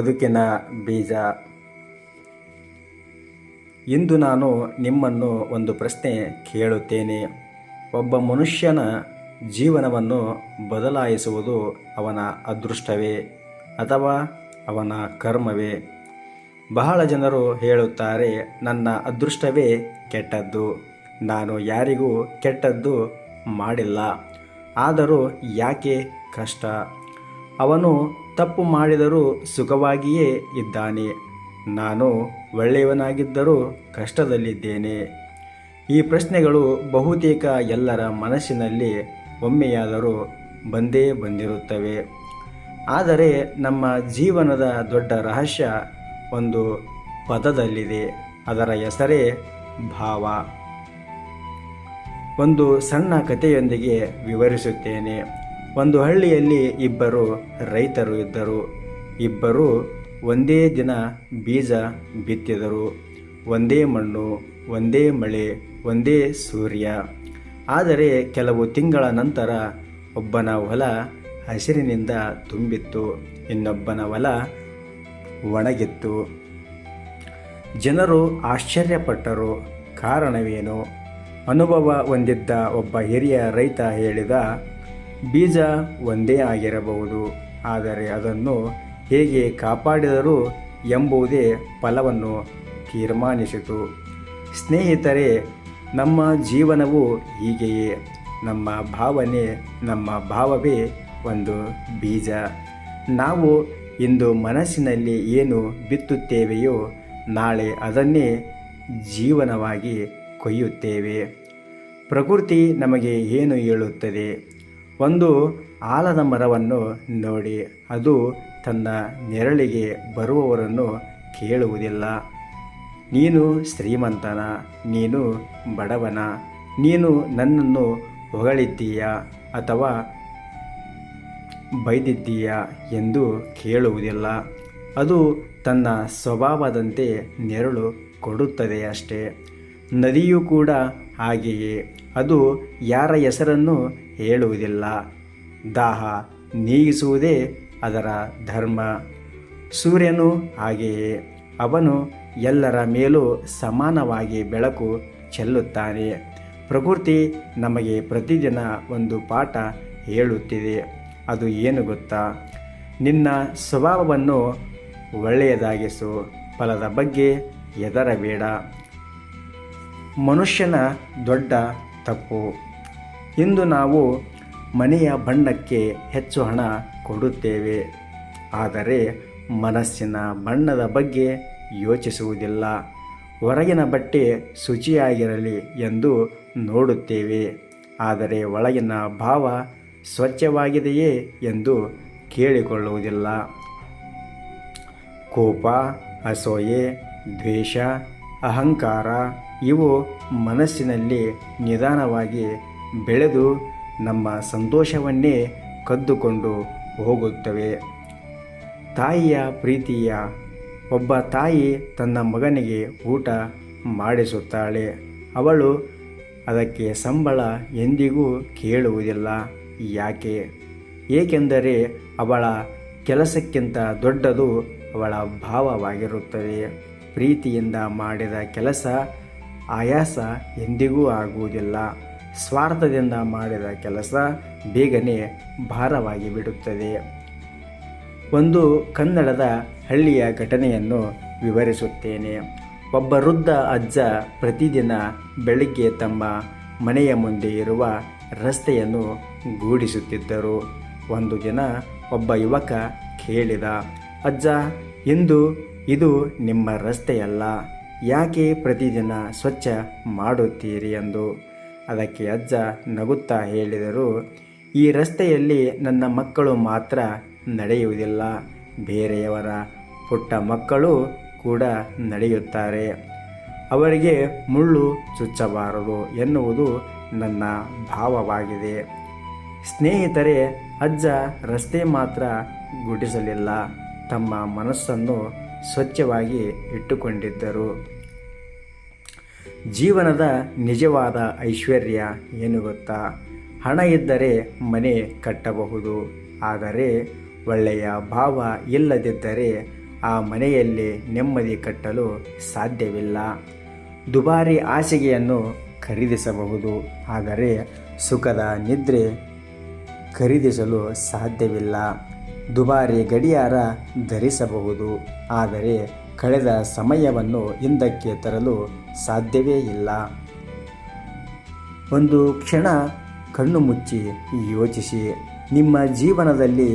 ಬದುಕಿನ ಬೀಜ. ಇಂದು ನಾನು ನಿಮ್ಮನ್ನು ಒಂದು ಪ್ರಶ್ನೆ ಕೇಳುತ್ತೇನೆ. ಒಬ್ಬ ಮನುಷ್ಯನ ಜೀವನವನ್ನು ಬದಲಾಯಿಸುವುದು ಅವನ ಅದೃಷ್ಟವೇ ಅಥವಾ ಅವನ ಕರ್ಮವೇ? ಬಹಳ ಜನರು ಹೇಳುತ್ತಾರೆ, ನನ್ನ ಅದೃಷ್ಟವೇ ಕೆಟ್ಟದ್ದು, ನಾನು ಯಾರಿಗೂ ಕೆಟ್ಟದ್ದು ಮಾಡಿಲ್ಲ, ಆದರೂ ಯಾಕೆ ಕಷ್ಟ? ಅವನು ತಪ್ಪು ಮಾಡಿದರೂ ಸುಖವಾಗಿಯೇ ಇದ್ದಾನೆ, ನಾನು ಒಳ್ಳೆಯವನಾಗಿದ್ದರೂ ಕಷ್ಟದಲ್ಲಿದ್ದೇನೆ. ಈ ಪ್ರಶ್ನೆಗಳು ಬಹುತೇಕ ಎಲ್ಲರ ಮನಸ್ಸಿನಲ್ಲಿ ಒಮ್ಮೆಯಾದರೂ ಬಂದೇ ಬಂದಿರುತ್ತವೆ. ಆದರೆ ನಮ್ಮ ಜೀವನದ ದೊಡ್ಡ ರಹಸ್ಯ ಒಂದು ಪದದಲ್ಲಿದೆ. ಅದರ ಹೆಸರೇ ಭಾವ. ಒಂದು ಸಣ್ಣ ಕಥೆಯೊಂದಿಗೆ ವಿವರಿಸುತ್ತೇನೆ. ಒಂದು ಹಳ್ಳಿಯಲ್ಲಿ ಇಬ್ಬರು ರೈತರು ಇದ್ದರು. ಇಬ್ಬರು ಒಂದೇ ದಿನ ಬೀಜ ಬಿತ್ತಿದರು. ಒಂದೇ ಮಣ್ಣು, ಒಂದೇ ಮಳೆ, ಒಂದೇ ಸೂರ್ಯ. ಆದರೆ ಕೆಲವು ತಿಂಗಳ ನಂತರ ಒಬ್ಬನ ಹೊಲ ಹಸಿರಿನಿಂದ ತುಂಬಿತ್ತು, ಇನ್ನೊಬ್ಬನ ಹೊಲ ಒಣಗಿತ್ತು. ಜನರು ಆಶ್ಚರ್ಯಪಟ್ಟರು. ಕಾರಣವೇನು? ಅನುಭವ ಹೊಂದಿದ್ದ ಒಬ್ಬ ಹಿರಿಯ ರೈತ ಹೇಳಿದ, ಬೀಜ ಒಂದೇ ಆಗಿರಬಹುದು, ಆದರೆ ಅದನ್ನು ಹೇಗೆ ಕಾಪಾಡಿದರು ಎಂಬುದೇ ಫಲವನ್ನು ತೀರ್ಮಾನಿಸಿತು. ಸ್ನೇಹಿತರೆ, ನಮ್ಮ ಜೀವನವು ಹೀಗೆಯೇ. ನಮ್ಮ ಭಾವನೆ, ನಮ್ಮ ಭಾವವೇ ಒಂದು ಬೀಜ. ನಾವು ಇಂದು ಮನಸ್ಸಿನಲ್ಲಿ ಏನು ಬಿತ್ತುತ್ತೇವೆಯೋ ನಾಳೆ ಅದನ್ನೇ ಜೀವನವಾಗಿ ಕೊಯ್ಯುತ್ತೇವೆ. ಪ್ರಕೃತಿ ನಮಗೆ ಏನು ಹೇಳುತ್ತದೆ? ಒಂದು ಆಲದ ಮರವನ್ನು ನೋಡಿ, ಅದು ತನ್ನ ನೆರಳಿಗೆ ಬರುವವರನ್ನು ಕೇಳುವುದಿಲ್ಲ. ನೀನು ಶ್ರೀಮಂತನ, ನೀನು ಬಡವನ, ನೀನು ನನ್ನನ್ನು ಹೊಗಳಿದ್ದೀಯಾ ಅಥವಾ ಬೈದಿದ್ದೀಯಾ ಎಂದು ಕೇಳುವುದಿಲ್ಲ. ಅದು ತನ್ನ ಸ್ವಭಾವದಂತೆ ನೆರಳು ಕೊಡುತ್ತದೆ ಅಷ್ಟೇ. ನದಿಯೂ ಕೂಡ ಹಾಗೆಯೇ. ಅದು ಯಾರ ಹೆಸರನ್ನು ಹೇಳುವುದಿಲ್ಲ. ದಾಹ ನೀಗಿಸುವುದೇ ಅದರ ಧರ್ಮ. ಸೂರ್ಯನು ಹಾಗೆಯೇ. ಅವನು ಎಲ್ಲರ ಮೇಲೂ ಸಮಾನವಾಗಿ ಬೆಳಕು ಚೆಲ್ಲುತ್ತಾನೆ. ಪ್ರಕೃತಿ ನಮಗೆ ಪ್ರತಿದಿನ ಒಂದು ಪಾಠ ಹೇಳುತ್ತಿದೆ. ಅದು ಏನು ಗೊತ್ತಾ? ನಿನ್ನ ಸ್ವಭಾವವನ್ನು ಒಳ್ಳೆಯದಾಗಿಸು, ಫಲದ ಬಗ್ಗೆ ಹೆದರಬೇಡ. ಮನುಷ್ಯನ ದೊಡ್ಡ ತಪ್ಪು. ಇಂದು ನಾವು ಮನೆಯ ಬಣ್ಣಕ್ಕೆ ಹೆಚ್ಚು ಹಣ ಕೊಡುತ್ತೇವೆ, ಆದರೆ ಮನಸ್ಸಿನ ಬಣ್ಣದ ಬಗ್ಗೆ ಯೋಚಿಸುವುದಿಲ್ಲ. ಹೊರಗಿನ ಬಟ್ಟೆ ಶುಚಿಯಾಗಿರಲಿ ಎಂದು ನೋಡುತ್ತೇವೆ, ಆದರೆ ಒಳಗಿನ ಭಾವ ಸ್ವಚ್ಛವಾಗಿದೆಯೇ ಎಂದು ಕೇಳಿಕೊಳ್ಳುವುದಿಲ್ಲ. ಕೋಪ, ಅಸೂಯೆ, ದ್ವೇಷ, ಅಹಂಕಾರ ಇವು ಮನಸ್ಸಿನಲ್ಲಿ ನಿಧಾನವಾಗಿ ಬೆಳೆದು ನಮ್ಮ ಸಂತೋಷವನ್ನೇ ಕದ್ದುಕೊಂಡು ಹೋಗುತ್ತವೆ. ತಾಯಿಯ ಪ್ರೀತಿಯ. ಒಬ್ಬ ತಾಯಿ ತನ್ನ ಮಗನಿಗೆ ಊಟ ಮಾಡಿಸುತ್ತಾಳೆ. ಅವಳು ಅದಕ್ಕೆ ಸಂಬಳ ಎಂದಿಗೂ ಕೇಳುವುದಿಲ್ಲ. ಯಾಕೆ? ಏಕೆಂದರೆ ಅವಳ ಕೆಲಸಕ್ಕಿಂತ ದೊಡ್ಡದು ಅವಳ ಭಾವವಾಗಿರುತ್ತದೆ. ಪ್ರೀತಿಯಿಂದ ಮಾಡಿದ ಕೆಲಸ ಆಯಾಸ ಎಂದಿಗೂ ಆಗುವುದಿಲ್ಲ. ಸ್ವಾರ್ಥದಿಂದ ಮಾಡಿದ ಕೆಲಸ ಬೇಗನೆ ಭಾರವಾಗಿ ಬಿಡುತ್ತದೆ. ಒಂದು ಕನ್ನಡದ ಹಳ್ಳಿಯ ಘಟನೆಯನ್ನು ವಿವರಿಸುತ್ತೇನೆ. ಒಬ್ಬ ವೃದ್ಧ ಅಜ್ಜ ಪ್ರತಿದಿನ ಬೆಳಿಗ್ಗೆ ತಮ್ಮ ಮನೆಯ ಮುಂದೆ ಇರುವ ರಸ್ತೆಯನ್ನು ಗೂಡಿಸುತ್ತಿದ್ದರು. ಒಂದು ದಿನ ಒಬ್ಬ ಯುವಕ ಕೇಳಿದ, ಅಜ್ಜ, ಇದು ನಿಮ್ಮ ರಸ್ತೆಯಲ್ಲ, ಯಾಕೆ ಪ್ರತಿದಿನ ಸ್ವಚ್ಛ ಮಾಡುತ್ತೀರಿ ಎಂದು. ಅದಕ್ಕೆ ಅಜ್ಜ ನಗುತ್ತಾ ಹೇಳಿದರು, ಈ ರಸ್ತೆಯಲ್ಲಿ ನನ್ನ ಮಕ್ಕಳು ಮಾತ್ರ ನಡೆಯುವುದಿಲ್ಲ, ಬೇರೆಯವರ ಪುಟ್ಟ ಮಕ್ಕಳು ಕೂಡ ನಡೆಯುತ್ತಾರೆ. ಅವರಿಗೆ ಮುಳ್ಳು ಚುಚ್ಚಬಾರದು ಎನ್ನುವುದು ನನ್ನ ಭಾವವಾಗಿದೆ. ಸ್ನೇಹಿತರೆ, ಅಜ್ಜ ರಸ್ತೆ ಮಾತ್ರ ಗುಡಿಸಲಿಲ್ಲ, ತಮ್ಮ ಮನಸ್ಸನ್ನು ಸ್ವಚ್ಛವಾಗಿ ಇಟ್ಟುಕೊಂಡಿದ್ದರು. ಜೀವನದ ನಿಜವಾದ ಐಶ್ವರ್ಯ ಏನು ಗೊತ್ತಾ? ಹಣ ಇದ್ದರೆ ಮನೆ ಕಟ್ಟಬಹುದು, ಆದರೆ ಒಳ್ಳೆಯ ಭಾವ ಇಲ್ಲದಿದ್ದರೆ ಆ ಮನೆಯಲ್ಲಿ ನೆಮ್ಮದಿ ಕಟ್ಟಲು ಸಾಧ್ಯವಿಲ್ಲ. ದುಬಾರಿ ಹಾಸಿಗೆಯನ್ನು ಖರೀದಿಸಬಹುದು, ಆದರೆ ಸುಖದ ನಿದ್ರೆ ಖರೀದಿಸಲು ಸಾಧ್ಯವಿಲ್ಲ. ದುಬಾರಿ ಗಡಿಯಾರ ಧರಿಸಬಹುದು, ಆದರೆ ಕಳೆದ ಸಮಯವನ್ನು ಹಿಂದಕ್ಕೆ ತರಲು ಸಾಧ್ಯವೇ ಇಲ್ಲ. ಒಂದು ಕ್ಷಣ ಕಣ್ಣು ಮುಚ್ಚಿ ಯೋಚಿಸಿ, ನಿಮ್ಮ ಜೀವನದಲ್ಲಿ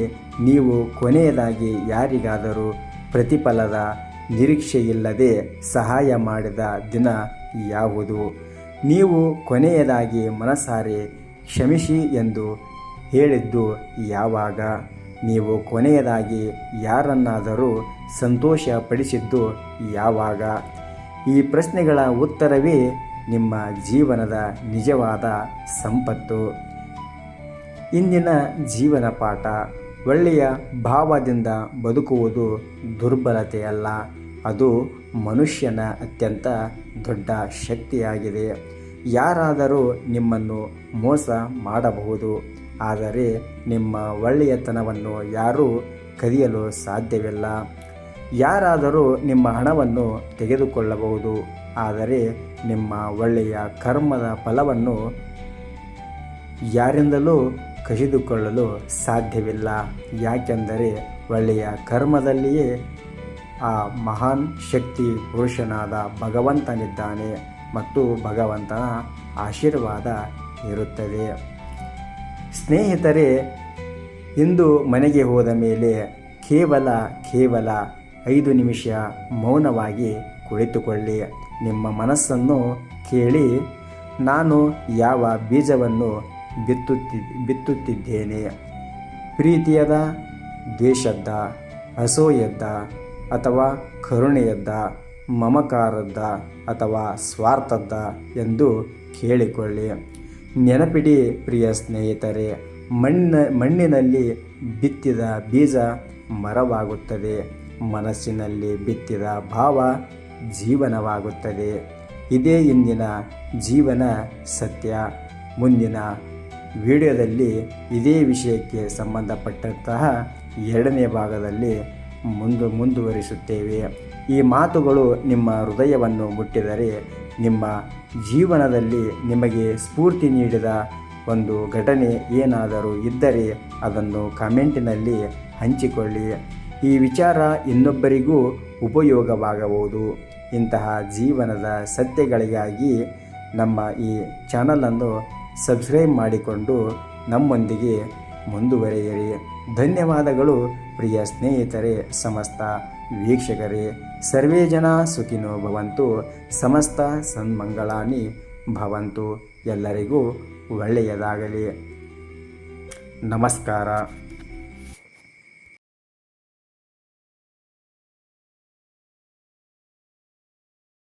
ನೀವು ಕೊನೆಯದಾಗಿ ಯಾರಿಗಾದರೂ ಪ್ರತಿಫಲದ ನಿರೀಕ್ಷೆಯಿಲ್ಲದೆ ಸಹಾಯ ಮಾಡಿದ ದಿನ ಯಾವುದು? ನೀವು ಕೊನೆಯದಾಗಿ ಮನಸಾರೆ ಕ್ಷಮಿಸಿ ಎಂದು ಹೇಳಿದ್ದು ಯಾವಾಗ? ನೀವು ಕೊನೆಯದಾಗಿ ಯಾರನ್ನಾದರೂ ಸಂತೋಷಪಡಿಸಿದ್ದು ಯಾವಾಗ? ಈ ಪ್ರಶ್ನೆಗಳ ಉತ್ತರವೇ ನಿಮ್ಮ ಜೀವನದ ನಿಜವಾದ ಸಂಪತ್ತು. ಇಂದಿನ ಜೀವನ ಪಾಠ: ಒಳ್ಳೆಯ ಭಾವದಿಂದ ಬದುಕುವುದು ದುರ್ಬಲತೆಯಲ್ಲ, ಅದು ಮನುಷ್ಯನ ಅತ್ಯಂತ ದೊಡ್ಡ ಶಕ್ತಿಯಾಗಿದೆ. ಯಾರಾದರೂ ನಿಮ್ಮನ್ನು ಮೋಸ ಮಾಡಬಹುದು, ಆದರೆ ನಿಮ್ಮ ಒಳ್ಳೆಯತನವನ್ನು ಯಾರೂ ಕದಿಯಲು ಸಾಧ್ಯವಿಲ್ಲ. ಯಾರಾದರೂ ನಿಮ್ಮ ಹಣವನ್ನು ತೆಗೆದುಕೊಳ್ಳಬಹುದು, ಆದರೆ ನಿಮ್ಮ ಒಳ್ಳೆಯ ಕರ್ಮದ ಫಲವನ್ನು ಯಾರಿಂದಲೂ ಕಸಿದುಕೊಳ್ಳಲು ಸಾಧ್ಯವಿಲ್ಲ. ಯಾಕೆಂದರೆ ಒಳ್ಳೆಯ ಕರ್ಮದಲ್ಲಿಯೇ ಆ ಮಹಾನ್ ಶಕ್ತಿ ಪುರುಷನಾದ ಭಗವಂತನಿದ್ದಾನೆ ಮತ್ತು ಭಗವಂತನ ಆಶೀರ್ವಾದ ಇರುತ್ತದೆ. ಸ್ನೇಹಿತರೆ, ಇಂದು ಮನೆಗೆ ಹೋದ ಮೇಲೆ ಕೇವಲ 5 ನಿಮಿಷ ಮೌನವಾಗಿ ಕುಳಿತುಕೊಳ್ಳಿ. ನಿಮ್ಮ ಮನಸ್ಸನ್ನು ಕೇಳಿ, ನಾನು ಯಾವ ಬೀಜವನ್ನು ಬಿತ್ತುತ್ತಿದ್ದೇನೆ? ಪ್ರೀತಿಯದ, ದ್ವೇಷದ, ಅಸೂಯದ ಅಥವಾ ಕರುಣೆಯದ್ದ, ಮಮಕಾರದ್ದ ಅಥವಾ ಸ್ವಾರ್ಥದ್ದ ಎಂದು ಕೇಳಿಕೊಳ್ಳಿ. ನೆನಪಿಡಿ ಪ್ರಿಯ ಸ್ನೇಹಿತರೆ, ಮಣ್ಣಿನಲ್ಲಿ ಬಿತ್ತಿದ ಬೀಜ ಮರವಾಗುತ್ತದೆ, ಮನಸ್ಸಿನಲ್ಲಿ ಬಿತ್ತಿದ ಭಾವ ಜೀವನವಾಗುತ್ತದೆ. ಇದೇ ಇಂದಿನ ಜೀವನ ಸತ್ಯ. ಮುಂದಿನ ವಿಡಿಯೋದಲ್ಲಿ ಇದೇ ವಿಷಯಕ್ಕೆ ಸಂಬಂಧಪಟ್ಟಂತಹ 2ನೇ ಭಾಗದಲ್ಲಿ ಮುಂದುವರಿಸುತ್ತೇವೆ. ಈ ಮಾತುಗಳು ನಿಮ್ಮ ಹೃದಯವನ್ನು ಮುಟ್ಟಿದರೆ, ನಿಮ್ಮ ಜೀವನದಲ್ಲಿ ನಿಮಗೆ ಸ್ಫೂರ್ತಿ ನೀಡಿದ ಒಂದು ಘಟನೆ ಏನಾದರೂ ಇದ್ದರೆ ಅದನ್ನು ಕಾಮೆಂಟಿನಲ್ಲಿ ಹಂಚಿಕೊಳ್ಳಿ. ಈ ವಿಚಾರ ಇನ್ನೊಬ್ಬರಿಗೂ ಉಪಯೋಗವಾಗಬಹುದು. ಇಂತಹ ಜೀವನದ ಸತ್ಯಗಳಿಗಾಗಿ ನಮ್ಮ ಈ ಚಾನಲನ್ನು ಸಬ್ಸ್ಕ್ರೈಬ್ ಮಾಡಿಕೊಂಡು ನಮ್ಮೊಂದಿಗೆ ಮುಂದುವರಿಯಿರಿ. ಧನ್ಯವಾದಗಳು ಪ್ರಿಯ ಸ್ನೇಹಿತರೆ, ಸಮಸ್ತ ವೀಕ್ಷಕರೇ. ಸರ್ವೇ ಜನ ಸುಖಿನೋ ಭವಂತು, ಸಮಸ್ತ ಸನ್ಮಂಗಳಾನಿ ಭವಂತು. ಎಲ್ಲರಿಗೂ ಒಳ್ಳೆಯದಾಗಲಿ. ನಮಸ್ಕಾರ.